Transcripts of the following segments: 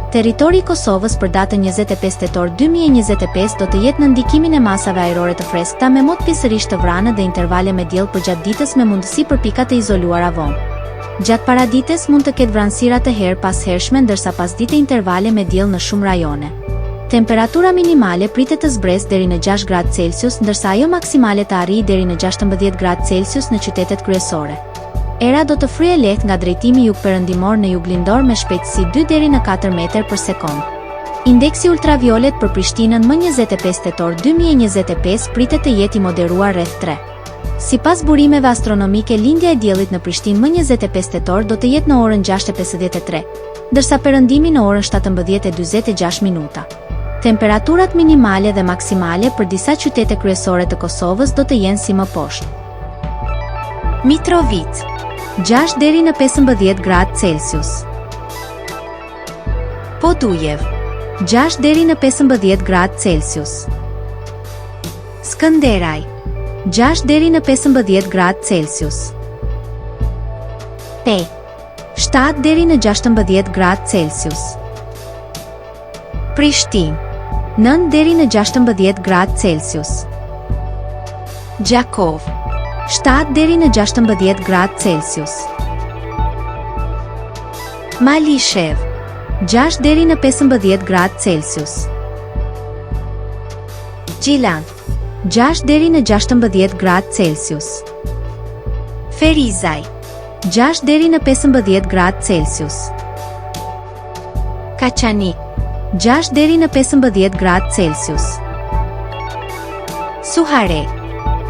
Territori i Kosovës për datën 25 tetor 2025 do të jetë në ndikimin e masave ajrore të freskëta me mod pisërisht të vranë dhe intervale me diell përgjatë ditës me mundësi për pika të izoluara vonë. Gjatë paradites mund të ketë vranësira të herë pas hershme ndërsa pasdite intervale me diell në shumë rajone. Temperatura minimale pritet të zbresë deri në 6 gradë Celsius ndërsa ajo maksimale të arrijë deri në 16 gradë Celsius në qytetet kryesore. Era do të fryejë lehtë nga drejtimi jug-perëndimor në jug-lindor me shpejtësi 2 deri në 4 metër për sekond. Indeksi ultraviolet për Prishtinën më 25 tetor 2025 pritet të jetë i moderuar rreth 3. Sipas burimeve astronomike, lindja e diellit në Prishtinë më 25 tetor do të jetë në orën 6:53, ndërsa perëndimi në orën 17:46 minuta. Temperaturat minimale dhe maksimale për disa qytete kryesore të Kosovës do të jenë si më poshtë. Mitrovica 6 deri në 15 gradë Celsius. Podujev 6 deri në 15 gradë Celsius. Skënderaj 6 deri në 15 gradë Celsius. Pe 7 deri në 16 gradë Celsius. Prishtinë 9 deri në 16 gradë Celsius. Gjakov 7 deri në 16 gradë Celsius. Malishev 6 deri në 15 gradë Celsius. Gjilan 6 deri në 16 gradë Celsius. Ferizaj 6 deri në 15 gradë Celsius. Kaçanik 6 deri në 15 gradë Celsius. Suhare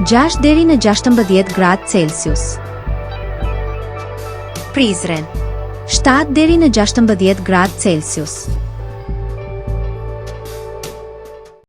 6 deri në 16 gradë Celsius. Prizren 7 deri në 16 gradë Celsius.